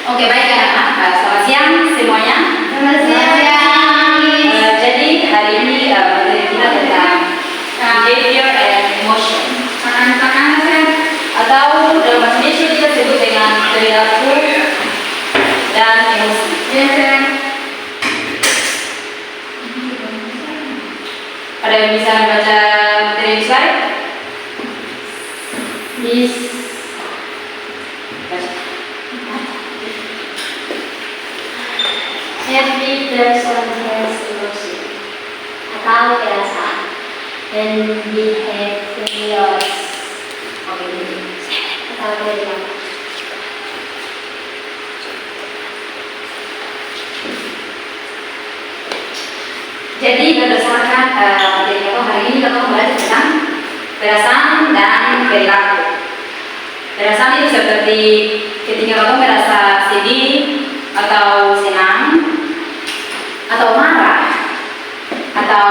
Oke, baik anak-anak. Selamat siang semuanya. Selamat siang. Jadi hari ini materi kita tentang behavior and emotion. Atau dalam bahasa Indonesia kita sebut dengan perilaku dan emosi. Ada yang bisa membaca materi slide? Bisa. Every person has emotion atau perasaan and behaviors atau perilaku. Jadi berdasarkan materi kita hari ini kita membahas tentang perasaan dan perilaku. Perasaan itu seperti ketika kamu merasa sedih atau senang atau marah atau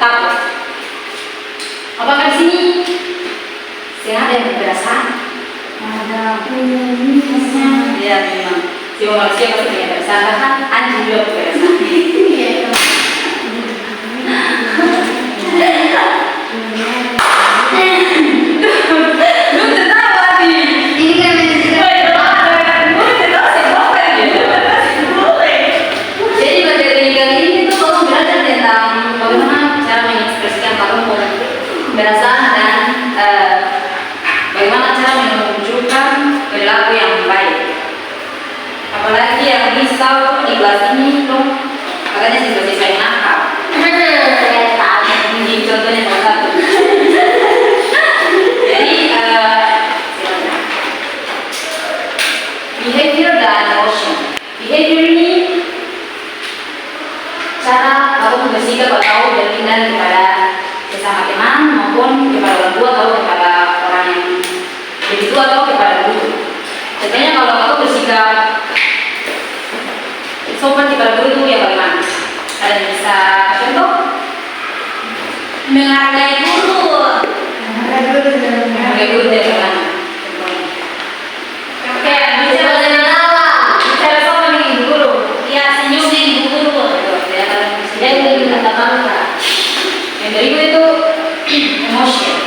takut. Apakah di sini ada yang berperasaan? Ada Ya memang. Semua manusia pasti punya perasaan. Bahkan anjing juga berperasaan. Jadi materi kali ini tuh kamu belajar tentang bagaimana cara mengekspresikan kamu perasaan dan bagaimana cara menunjukkan perilaku yang baik. Apalagi yang risau di kelas ini tuh katanya siswa-siswa yang nakal. Ini contohnya salah satu. Jadi behavior dan emotion. Behavior ini cara kamu bersikap atau bertindak kepada sesama teman maupun kepada orang tua atau kepada orang yang lebih tua atau kepada guru. Contohnya kalau kamu bersikap sopan kepada guru itu ya bagaimana? Ada yang bisa contoh? menghargai guru. Menghargai guru dari mana? Kayak bicara dengan awal. Bicara sopan dengan ibu guru. Ya, senyum dengan ibu guru. Dan kata bangga. Yang berikut itu emotion.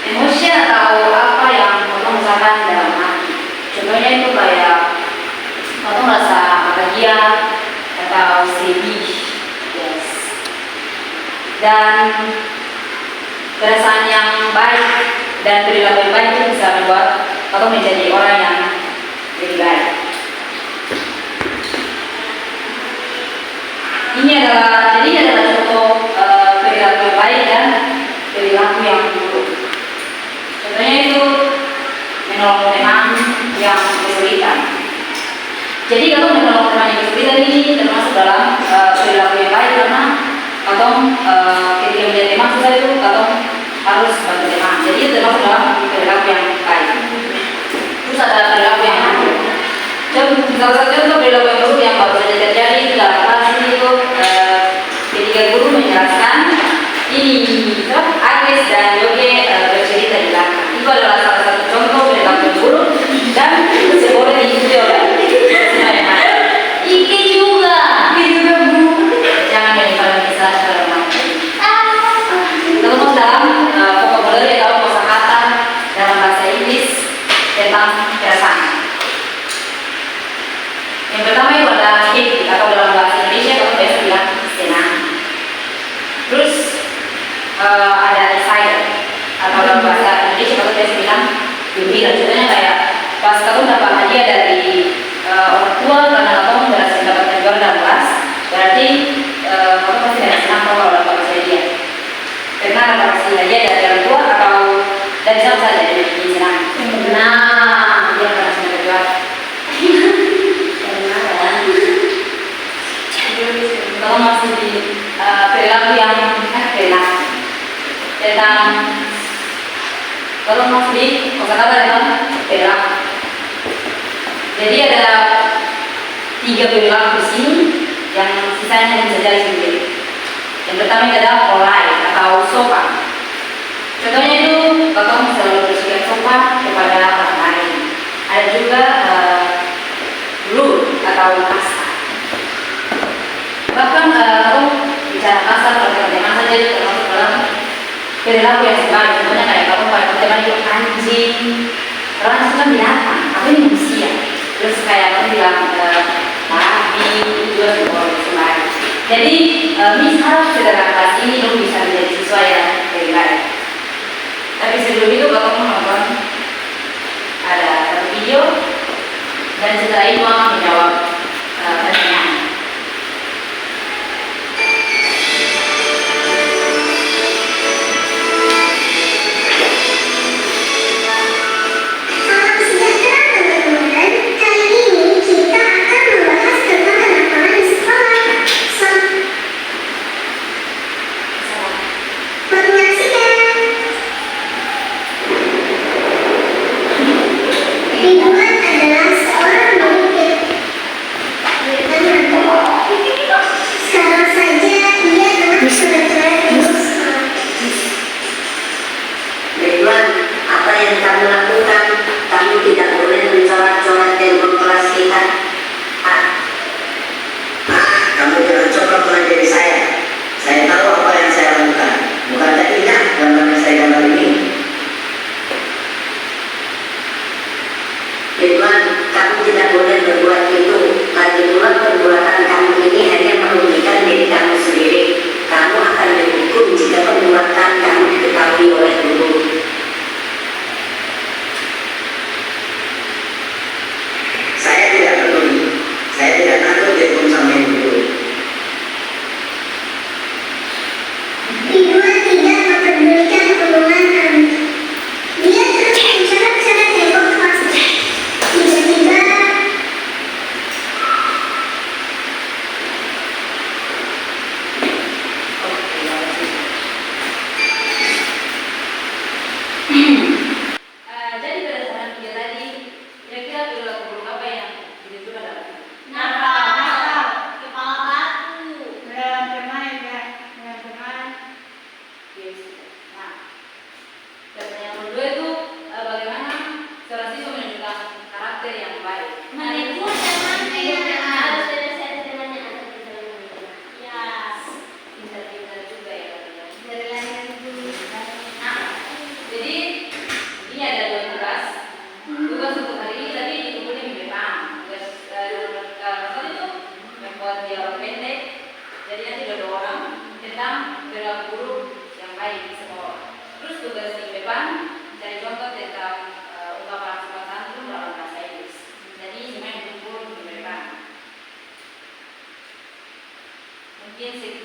Emotion atau apa yang kamu rasakan dalam hati. Contohnya itu kayak kamu merasa bahagia atau sedih. Yes. Dan perasaan yang baik dan perilaku yang baik itu bisa membuat kamu menjadi orang yang lebih baik. Ini adalah contoh perilaku yang baik dan perilaku yang buruk. Contohnya itu menolong teman yang kesulitan. Jadi kalau menolong teman yang kesulitan ini termasuk dalam perilaku yang baik karena atau ketika menjadi teman susah itu atau harus bantu teman. Jadi itu termasuk dalam perilaku yang baik. Terus ada perilaku yang buruk. Salah satu contoh perilaku yang buruk yang baru saja terjadi itu dalam kelas ini itu ketika guru menjelaskan ini Agnes dan Yoge bercerita di belakang. Itu adalah salah satu contoh perilaku yang buruk dan boleh diikuti oleh semua yang ada. Iki juga bu. Jangan menyebarkan kisah dalam hati. Terus dalam vocabulary atau kosakata dalam bahasa Inggris tentang perasaan. Yang pertama itu ada happy atau dalam bahasa Indonesia kamu biasa bilang senang. Terus ada excited atau dalam bahasa Indonesia kamu biasa bilang gembira. Contohnya kayak pas kamu dapat hadiah dari orang tua karena kamu berhasil mendapatkan juara dalam kelas, berarti kamu pasti ada senang kalau dapat hadiah. Karena dapat hadiah dari orang tua atau dari siapa saja jadi senang. Nah, Dia berhasil mendapat juara. Kalau masih di perilaku yang perilaku tentang kalau masih di kosakata tentang perilaku. Jadi ada 3 perilaku di sini yang sisanya bisa jadi sendiri. Yang pertama adalah polite atau atau sopan. Contohnya itu Bapak selalu bersikap sopan kepada orang lain. Ada juga rude atau kasar. Bahkan kalau bicara kasar pada teman saja itu termasuk dalam perilaku yang sebaik. Contohnya kayak kamu pada teman itu anjing, orang itu kan binatang, aku ini manusia. Terus kayak kamu bilang babi, itu juga sebaik. Jadi misal sederhana kelas ini kamu bisa menjadi siswa yang lebih baik. Tapi sebelum itu Bapak menonton ada satu video dan setelah itu akan menjawab pertanyaan. Salam sejahtera teman-teman. Kali ini kita akan membahas tentang kenakalan di sekolah. Selamat menyaksikan. Ridwan adalah seorang pemimpin. Sekarang saja ia tengah bergerak di sekolah. Ridwan, apa yang kamu lakukan? Kamu tidak boleh mencoret-coret telepon kelas kita. Kamu jangan coba mengajari saya. Saya tahu apa yang saya lakukan. Bukankah indah gambar yang saya gambar ini? Ridwan, kamu tidak boleh berbuat itu. Lagi pula perbuatan kamu ini hanya merugikan diri kamu sendiri. Kamu akan dihukum jika perbuatan kamu diketahui oleh guru. Saya tidak peduli. Saya tidak takut dihukum sama guru. Ridwan tidak mempedulikan omongan kami. Dia terus mencoret-coret tembok kelasnya. Tiba-tiba, Jadi berdasarkan video tadi, kira-kira perilaku buruk apa yang ditujukan dalam video? Nakal. Kepala batu. Dengan teman ya, dengan teman. Yes. Nah, pertanyaan kedua itu bagaimana seorang siswa menunjukkan karakter yang baik? Menipu temannya. Harus ada temannya atau temannya. Ya. Pintar-pintar juga ya. Dari lain dulu. Nah, jadi ini ada dua tugas. Tugas untuk hari ini tadi dikumpulin minggu depan. Tugas satu itu membuat dialog pendek. Jadi nanti ada 2 orang tentang perilaku buruk yang baik di sekolah. Terus tugas minggu depan cari contoh tentang ungkapan sopan santun dalam bahasa Inggris. Jadi semua yang dikumpul minggu depan. Mungkin sekian.